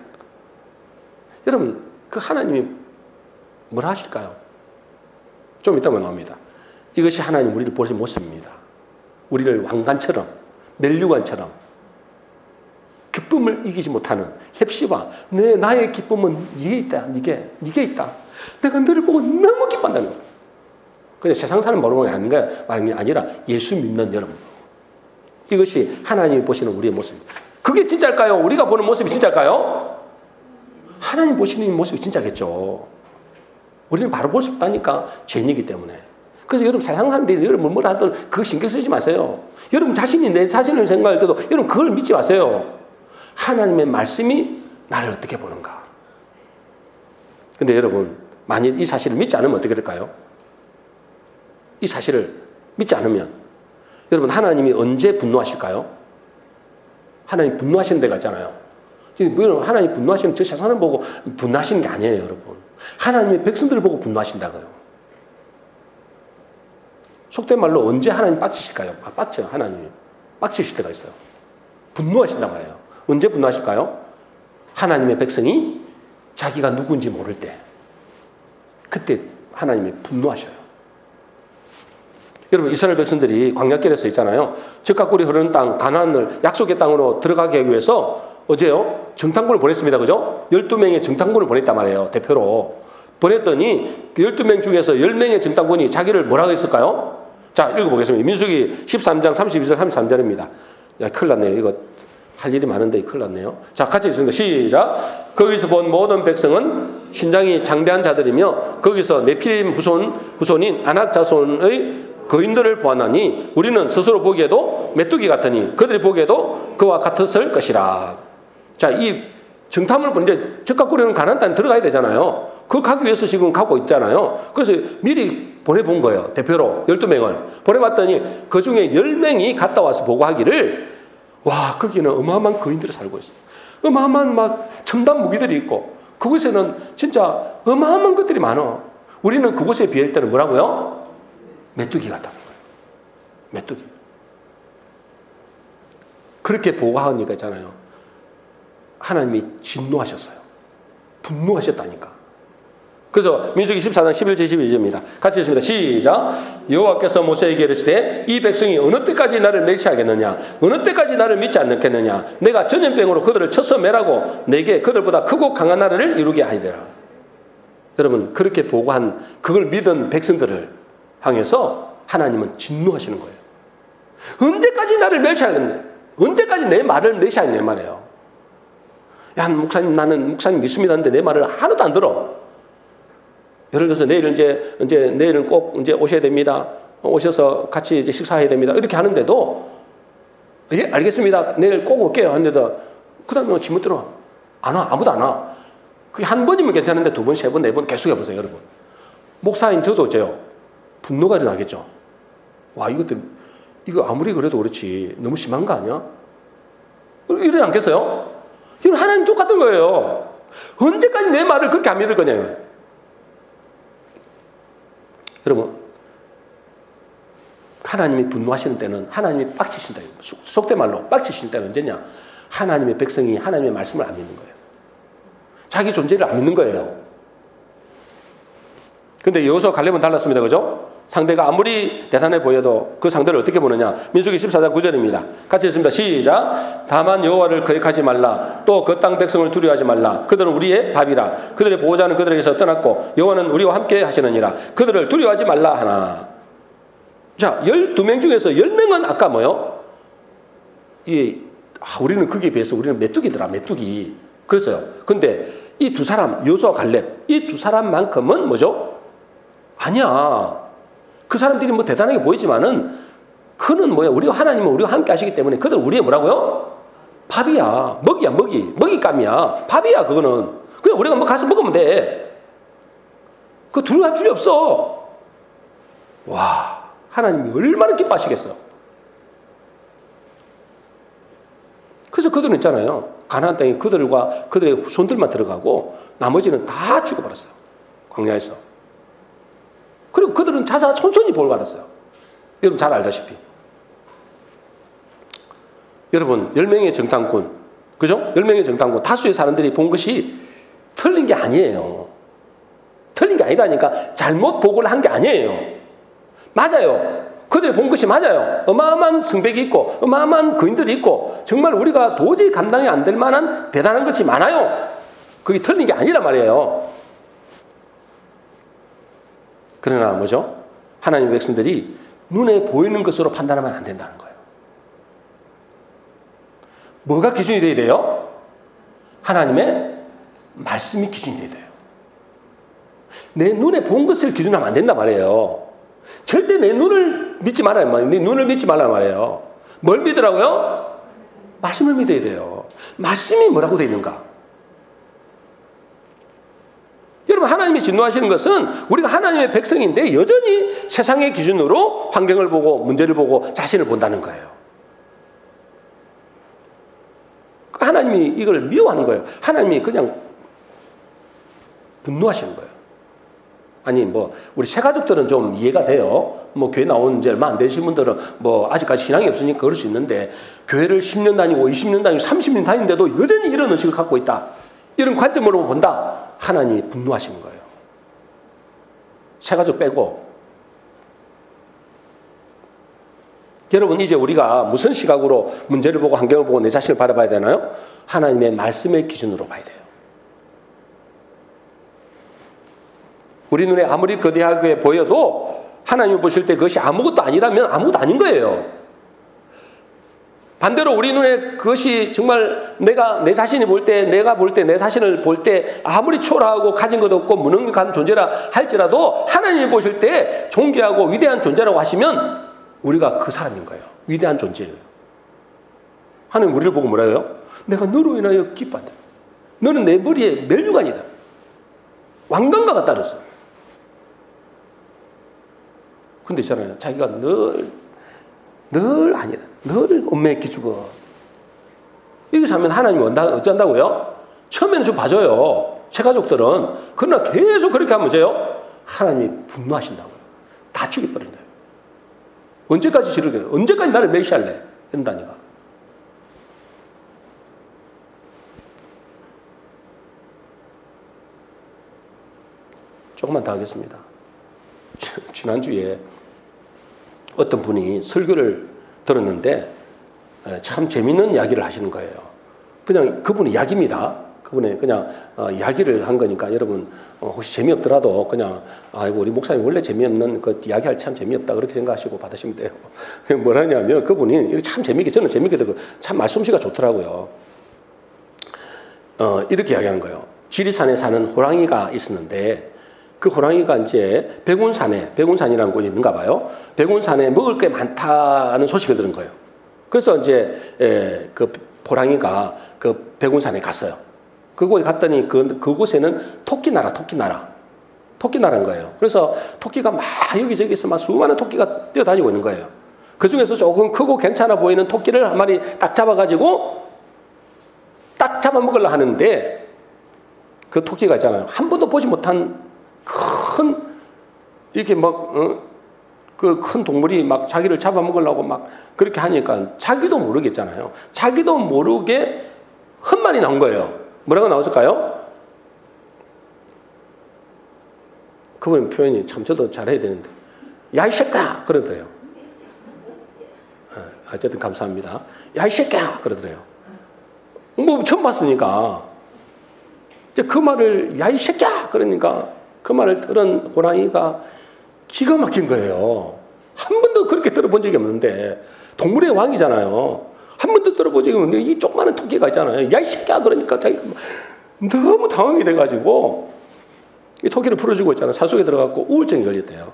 여러분, 그 하나님이 뭐라 하실까요? 좀 이따만 나옵니다. 이것이 하나님 우리를 보신 모습입니다. 우리를 왕관처럼, 멜류관처럼 기쁨을 이기지 못하는 헵시바. 나의 기쁨은 네게 있다. 네게 있다. 내가 너를 보고 너무 기뻐한다는 거예요. 근데 세상 사람 모르는 게 말하는 게 아니라 예수 믿는 여러분. 이것이 하나님이 보시는 우리의 모습입니다. 그게 진짜일까요? 우리가 보는 모습이 진짜일까요? 하나님 보시는 모습이 진짜겠죠. 우리는 바로 볼 수 없다니까. 죄인이기 때문에. 그래서 여러분 세상 사람들이 여러분 뭐라 하든 그거 신경 쓰지 마세요. 여러분 자신이 내 자신을 생각할 때도 여러분 그걸 믿지 마세요. 하나님의 말씀이 나를 어떻게 보는가. 근데 여러분 만일 이 사실을 믿지 않으면 어떻게 될까요? 이 사실을 믿지 않으면 여러분 하나님이 언제 분노하실까요? 하나님 분노하시는 데가 있잖아요. 하나님 분노하시면 저 세상을 보고 분노하시는 게 아니에요. 여러분 하나님의 백성들을 보고 분노하신다고요. 속된 말로 언제 하나님 빡치실까요? 빡쳐요. 하나님이 빡치실 때가 있어요. 분노하신단 말이에요. 언제 분노하실까요? 하나님의 백성이 자기가 누군지 모를 때 그때 하나님이 분노하셔요. 여러분, 이스라엘 백성들이 광야길에서 있잖아요. 젖과 꿀이 흐르는 땅, 가나안을 약속의 땅으로 들어가게 하기 위해서 어제요 정탐꾼을 보냈습니다. 그죠? 12명의 정탐꾼을 보냈단 말이에요. 대표로 보냈더니 그 12명 중에서 10명의 정탐꾼이 자기를 뭐라고 했을까요? 자, 읽어보겠습니다. 민수기 13장 32절 33절입니다. 야, 큰일 났네요. 이거 할 일이 많은데 큰일 났네요. 자, 같이 읽습니다. 시작. 거기서 본 모든 백성은 신장이 장대한 자들이며 거기서 네피림 후손인 아낙 자손의 거인들을 보았나니 우리는 스스로 보기에도 메뚜기 같으니 그들이 보기에도 그와 같았을 것이라. 자, 이 정탐을 이제 젖과 꿀이 가나안 땅에 들어가야 되잖아요. 그거 가기 위해서 지금 가고 있잖아요. 그래서 미리 보내본 거예요. 대표로 12명을 보내봤더니 그 중에 10명이 갔다 와서 보고하기를, 와, 거기는 어마어마한 거인들이 살고 있어요. 어마어마한 막 첨단 무기들이 있고 그곳에는 진짜 어마어마한 것들이 많아. 우리는 그곳에 비할 때는 뭐라고요? 메뚜기 같다는 거예요. 메뚜기. 그렇게 보고하니까 있잖아요. 하나님이 진노하셨어요. 분노하셨다니까. 그래서 민수기 14장 11절 12절입니다. 같이 읽습니다. 시작. 여호와께서 모세에게 이르시되 이 백성이 어느 때까지 나를 멸시하겠느냐, 어느 때까지 나를 믿지 않겠느냐, 내가 전염병으로 그들을 쳐서 매라고 내게 그들보다 크고 강한 나라를 이루게 하리라. 여러분, 그렇게 보고한 그걸 믿은 백성들을 향해서 하나님은 진노하시는 거예요. 언제까지 나를 멸시하겠느냐, 언제까지 내 말을 멸시하겠냐 말이에요. 야, 목사님, 나는 목사님 믿습니다 하는데 내 말을 하나도 안 들어. 예를 들어서 내일은 내일은 꼭 오셔야 됩니다. 오셔서 같이 이제 식사해야 됩니다. 이렇게 하는데도, 예, 알겠습니다. 내일 꼭 올게요. 하는데도, 그 다음에 지못 들어. 안 와. 아무도 안 와. 그게 한 번이면 괜찮은데 두 번, 세 번, 네 번 계속 해보세요, 여러분. 목사인 저도 어째요? 분노가 일어나겠죠. 와, 이거 아무리 그래도 그렇지. 너무 심한 거 아니야? 이러지 않겠어요? 이건 하나님 똑같은 거예요. 언제까지 내 말을 그렇게 안 믿을 거냐고요. 여러분, 하나님이 분노하시는 때는 하나님이 빡치신다. 속된 말로 빡치신 때는 언제냐? 하나님의 백성이 하나님의 말씀을 안 믿는 거예요. 자기 존재를 안 믿는 거예요. 근데 여호수아 갈렙은 달랐습니다. 그죠? 상대가 아무리 대단해 보여도 그 상대를 어떻게 보느냐? 민수기 14장 9절입니다. 같이 읽습니다. 시작. 다만 여호와를 거역하지 말라. 또 그 땅 백성을 두려워하지 말라. 그들은 우리의 밥이라. 그들의 보호자는 그들에게서 떠났고 여호와는 우리와 함께 하시느니라. 그들을 두려워하지 말라 하나. 자, 12명 중에서 10명은 아까 뭐요? 우리는 거기에 비해서 우리는 메뚜기더라. 메뚜기. 그랬어요. 근데 이 두 사람, 여호수아 갈렙, 이 두 사람만큼은 뭐죠? 아니야. 그 사람들이 뭐 대단하게 보이지만은 그는 뭐야? 우리가 하나님은 우리와 함께 하시기 때문에 그들 우리의 뭐라고요? 밥이야. 먹이야, 먹잇감이야. 밥이야, 그거는. 그냥 우리가 뭐 가서 먹으면 돼. 그거 두려워할 필요 없어. 와, 하나님이 얼마나 기뻐하시겠어. 그래서 그들은 있잖아요. 가나안 땅에 그들과 그들의 손들만 들어가고 나머지는 다 죽어버렸어요. 광야에서. 그리고 그들은 자사 천천히 복을 받았어요. 여러분 잘 알다시피. 여러분 10명의 정탐꾼, 그죠? 10명의 정탐꾼, 다수의 사람들이 본 것이 틀린 게 아니에요. 틀린 게 아니라니까. 잘못 보고를 한 게 아니에요. 맞아요. 그들이 본 것이 맞아요. 어마어마한 성벽이 있고 어마어마한 거인들이 있고 정말 우리가 도저히 감당이 안 될 만한 대단한 것이 많아요. 그게 틀린 게 아니란 말이에요. 그러나 뭐죠? 하나님의 백성들이 눈에 보이는 것으로 판단하면 안 된다는 거예요. 뭐가 기준이 돼야 돼요? 하나님의 말씀이 기준이 돼야 돼요. 내 눈에 본 것을 기준하면 안 된단 말이에요. 절대 내 눈을 믿지 말아요. 내 눈을 믿지 말란 말이에요. 뭘 믿으라고요? 말씀을 믿어야 돼요. 말씀이 뭐라고 되어 있는가? 여러분, 하나님이 진노하시는 것은 우리가 하나님의 백성인데 여전히 세상의 기준으로 환경을 보고 문제를 보고 자신을 본다는 거예요. 하나님이 이걸 미워하는 거예요. 하나님이 그냥 분노하시는 거예요. 아니 뭐 우리 새 가족들은 좀 이해가 돼요. 뭐 교회 나온 지 얼마 안 되신 분들은 뭐 아직까지 신앙이 없으니까 그럴 수 있는데, 교회를 10년 다니고 20년 다니고 30년 다니는데도 여전히 이런 의식을 갖고 있다, 이런 관점으로 본다, 하나님이 분노하시는 거예요. 새가족 빼고. 여러분, 이제 우리가 무슨 시각으로 문제를 보고 환경을 보고 내 자신을 바라봐야 되나요? 하나님의 말씀의 기준으로 봐야 돼요. 우리 눈에 아무리 거대하게 보여도 하나님이 보실 때 그것이 아무것도 아니라면 아무것도 아닌 거예요. 반대로 우리 눈에 그것이 정말 내가 내 자신이 볼 때, 내가 볼 때, 내 자신을 볼 때 아무리 초라하고 가진 것 없고 무능한 존재라 할지라도 하나님이 보실 때 존귀하고 위대한 존재라고 하시면 우리가 그 사람인 거예요. 위대한 존재예요. 하나님 우리를 보고 뭐라 해요? 내가 너로 인하여 기뻐한다. 너는 내 머리에 멸류관이다. 왕관과 같다 그랬어. 근데 있잖아요. 자기가 늘 아니다. 늘 엄매끼 죽어. 이렇게 하면 하나님이 어쩐다고요? 처음에는 좀 봐줘요. 새가족들은. 그러나 계속 그렇게 하면 뭐예요? 하나님이 분노하신다고요. 다 죽여버린다. 언제까지 지르게? 언제까지 나를 멸시할래? 이런다니까. 조금만 더 하겠습니다. 지난주에 어떤 분이 설교를 들었는데 참 재밌는 이야기를 하시는 거예요. 그냥 그분이 이야기입니다. 그분의 그냥 이야기를 한 거니까 여러분 혹시 재미없더라도 그냥 아이고 우리 목사님 원래 재미없는 그 이야기할 참 재미없다 그렇게 생각하시고 받으시면 돼요. 뭐라냐면 그분이 참 재미있게 저는 재미있게 듣고 참 말솜씨가 좋더라고요. 이렇게 이야기하는 거예요. 지리산에 사는 호랑이가 있었는데 그 호랑이가 이제 백운산이라는 곳이 있는가 봐요. 백운산에 먹을 게 많다는 소식을 들은 거예요. 그래서 이제 그 호랑이가 그 백운산에 갔어요. 그곳에 갔더니 그곳에는 토끼나라인 거예요. 그래서 토끼가 막 여기저기서 막 수많은 토끼가 뛰어다니고 있는 거예요. 그 중에서 조금 크고 괜찮아 보이는 토끼를 한 마리 딱 잡아가지고 딱 잡아먹으려 하는데 그 토끼가 있잖아요. 한 번도 보지 못한 큰 이렇게 막 그 큰 동물이 막 자기를 잡아먹으려고 막 그렇게 하니까 자기도 모르겠잖아요. 자기도 모르게 한 마리 나온 거예요. 뭐라고 나왔을까요? 그분 표현이 참 저도 잘해야 되는데 야 이 새끼야 그러더래요. 어쨌든 감사합니다. 야 이 새끼야 그러더래요. 뭐 처음 봤으니까 이제 그 말을 야 이 새끼야 그러니까 그 말을 들은 호랑이가 기가 막힌 거예요. 한 번도 그렇게 들어본 적이 없는데 동물의 왕이잖아요. 한 번도 들어본 적이 없는데 이 조그마한 토끼가 있잖아요. 야 이 새끼야 그러니까 자기가 너무 당황이 돼가지고 이 토끼를 풀어주고 있잖아요. 산속에 들어가고 우울증이 걸렸대요.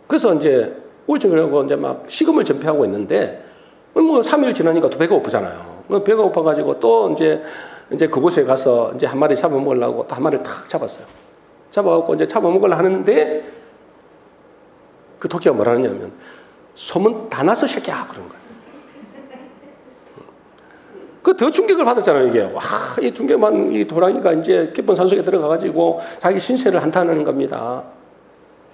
그래서 이제 우울증이 걸리고 이제 막 식음을 전폐하고 있는데 뭐 3일 지나니까 또 배가 고프잖아요. 배가 고파가지고 또 이제 그곳에 가서 이제 한 마리 잡아먹으려고 또 한 마리를 탁 잡았어요. 잡아갖고 이제 잡아먹으려 하는데 그 토끼가 뭐라 하냐면 소문 다 나서 새끼야 그런 거예요. 그 더 충격을 받았잖아요 이게. 와, 이 충격만 이 호랑이가 이제 깊은 산속에 들어가가지고 자기 신세를 한탄하는 겁니다.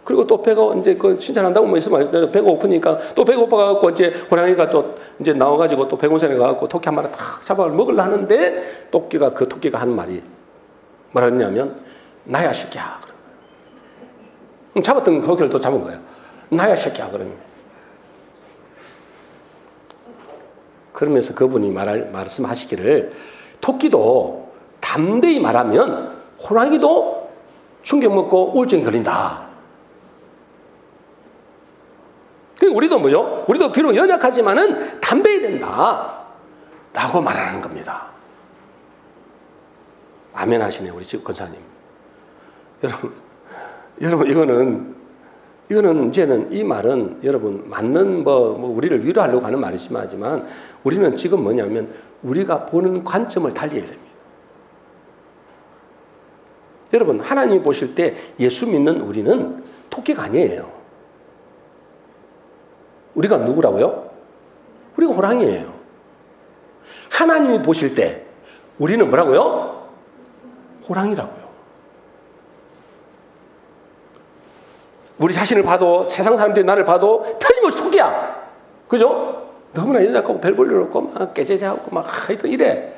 그리고 또 배가 이제 그 신천한다고 뭐 있으면 배가 고프니까 또 배가 고파갖고 이제 호랑이가 또 이제 나와가지고 또 백운산에 가갖고 토끼 한 마리 탁 잡아 먹으려 하는데 그 토끼가 한 말이 뭐라 했냐면 나야 새끼야. 잡았던 토끼를 또 잡은 거예요. 나야 새끼야 그러면. 그러면서 그분이 말씀하시기를 토끼도 담대히 말하면 호랑이도 충격 먹고 우울증이 걸린다. 우리도 뭐요? 우리도 비록 연약하지만은 담대해야 된다. 라고 말하는 겁니다. 아멘 하시네, 우리 집 권사님. 여러분, 이거는 이제는 이 말은 여러분 맞는 뭐 우리를 위로하려고 하는 말이지만 우리는 지금 뭐냐면 우리가 보는 관점을 달리해야 됩니다. 여러분, 하나님이 보실 때 예수 믿는 우리는 토끼가 아니에요. 우리가 누구라고요? 우리가 호랑이에요. 하나님이 보실 때 우리는 뭐라고요? 호랑이라고요. 우리 자신을 봐도 세상 사람들이 나를 봐도 틀림없이 토끼야. 그죠? 너무나 연약하고 별 볼일 없고 막 깨재재하고 막 하여튼 이래.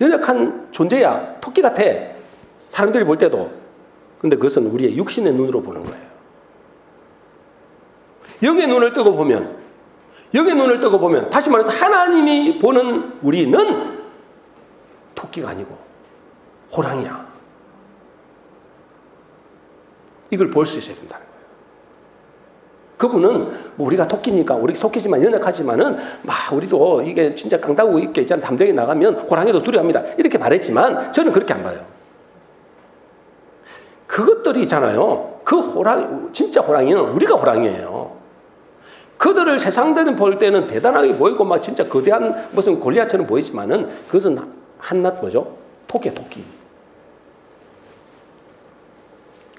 연약한 존재야. 토끼 같아. 사람들이 볼 때도. 근데 그것은 우리의 육신의 눈으로 보는 거예요. 영의 눈을 뜨고 보면 다시 말해서 하나님이 보는 우리는 토끼가 아니고 호랑이야. 이걸 볼 수 있어야 된다는 거예요. 그분은 뭐 우리가 토끼니까 우리 토끼지만 연약하지만은 막 우리도 이게 진짜 강다구 있게 있잖아요. 담대하게 나가면 호랑이도 두려워합니다. 이렇게 말했지만 저는 그렇게 안 봐요. 그것들이 있잖아요. 그 호랑이, 진짜 호랑이는 우리가 호랑이에요. 그들을 세상들은 볼 때는 대단하게 보이고 막 진짜 거대한 무슨 골리앗처럼 보이지만은 그것은 한낱 뭐죠? 토끼.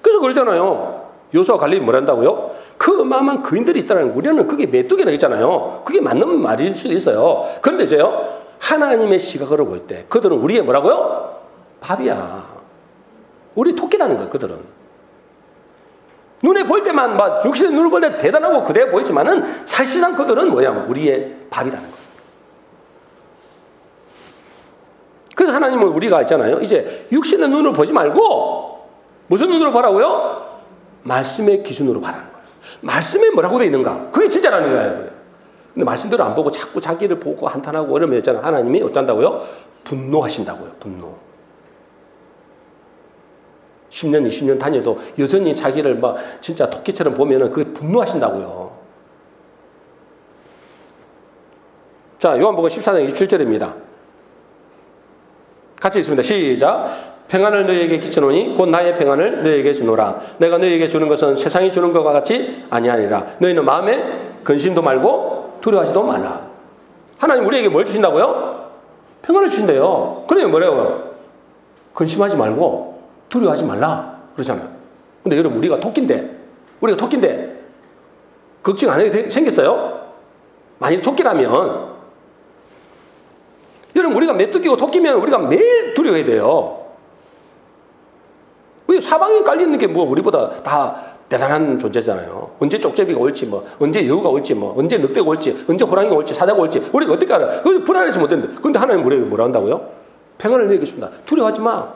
그래서 그러잖아요. 요수와 갈렙이 뭐란다고요? 그 어마어마한 거인들이 있다는 거. 우리는 그게 메뚜기라고 했잖아요. 그게 맞는 말일 수도 있어요. 그런데 이제요, 하나님의 시각으로 볼 때 그들은 우리의 뭐라고요? 밥이야. 우리 토끼라는 거예요. 그들은 눈에 볼 때만 막 육신의 눈을 볼 때 대단하고 그래 보이지만은 사실상 그들은 뭐야? 우리의 밥이라는 거예요. 그래서 하나님은 우리가 있잖아요. 이제 육신의 눈으로 보지 말고 무슨 눈으로 보라고요? 말씀의 기준으로 보라는 거예요. 말씀에 뭐라고 되어 있는가? 그게 진짜라는 거예요. 근데 말씀대로 안 보고 자꾸 자기를 보고 한탄하고 이러면 있잖아요. 하나님이 어쩐다고요? 분노하신다고요. 분노. 10년, 20년 다녀도 여전히 자기를 막 진짜 토끼처럼 보면은 그게 분노하신다고요. 자, 요한복음 14장 27절입니다. 같이 읽습니다. 시작. 평안을 너희에게 끼쳐노니 곧 나의 평안을 너희에게 주노라. 내가 너희에게 주는 것은 세상이 주는 것과 같이 아니하니라. 너희는 마음에 근심도 말고 두려워하지도 말라. 하나님 우리에게 뭘 주신다고요? 평안을 주신대요. 그래요, 뭐래요? 근심하지 말고 두려워하지 말라 그러잖아요. 근데 여러분 우리가 토끼인데 걱정 안 해도 생겼어요? 만일 토끼라면 여러분 우리가 메뚜기고 토끼면 우리가 매일 두려워해야 돼요. 왜 사방에 깔리는 게 뭐 우리보다 다 대단한 존재잖아요. 언제 쪽제비가 올지 뭐 언제 여우가 올지 뭐 언제 늑대가 올지 언제 호랑이가 올지 사자가 올지 우리가 어떻게 알아요? 불안해서 못 되는데 근데 하나님 우리에게 뭐라 한다고요? 평안을 너희에게 준다. 두려워하지 마.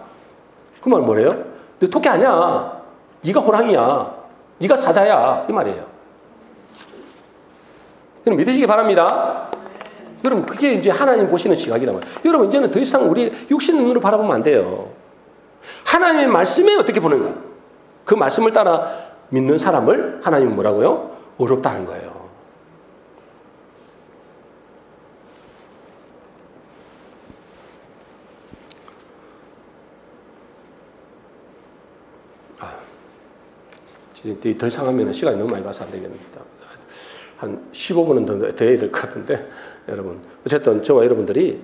그 말은 뭐래요? 너 토끼 아니야. 네가 호랑이야. 네가 사자야. 이 말이에요. 여러분 믿으시기 바랍니다. 여러분 그게 이제 하나님 보시는 시각이란 말이에요. 여러분 이제는 더 이상 우리 육신의 눈으로 바라보면 안 돼요. 하나님의 말씀에 어떻게 보는가? 그 말씀을 따라 믿는 사람을 하나님은 뭐라고요? 어렵다는 거예요. 더 이상 하면 시간이 너무 많이 가서 안 되겠습니다. 한 15분은 더 해야 될 것 같은데 여러분 어쨌든 저와 여러분들이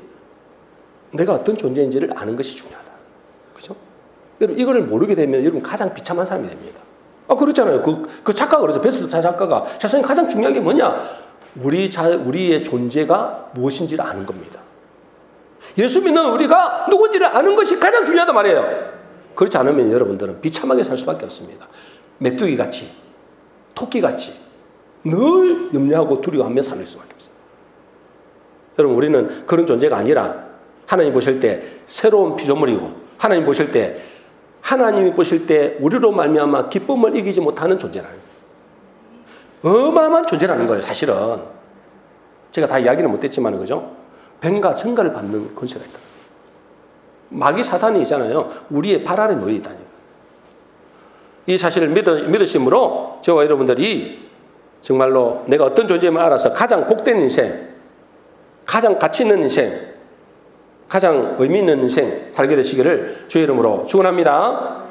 내가 어떤 존재인지를 아는 것이 중요하다. 그렇죠? 여러분 이거를 모르게 되면 여러분 가장 비참한 사람이 됩니다. 그렇잖아요. 그 작가가 그러죠. 베스트 작가가 세상에 가장 중요한 게 뭐냐? 우리의 존재가 무엇인지를 아는 겁니다. 예수 믿는 우리가 누군지를 아는 것이 가장 중요하단 말이에요. 그렇지 않으면 여러분들은 비참하게 살 수밖에 없습니다. 메뚜기같이 토끼같이 늘 염려하고 두려워하며 사는 수밖에 없어요. 여러분 우리는 그런 존재가 아니라 하나님 보실 때 새로운 피조물이고 하나님이 보실 때 우리로 말미암아 기쁨을 이기지 못하는 존재라는 거예요. 어마어마한 존재라는 거예요. 사실은 제가 다 이야기는 못했지만 그죠? 뱀과 천가를 받는 권세가 있다. 마귀 사탄이 있잖아요. 우리의 발 아래 놓여 있다니. 이 사실을 믿으심으로 저와 여러분들이 정말로 내가 어떤 존재임을 알아서 가장 복된 인생, 가장 가치 있는 인생, 가장 의미 있는 인생 살게 되시기를 주의 이름으로 축원합니다.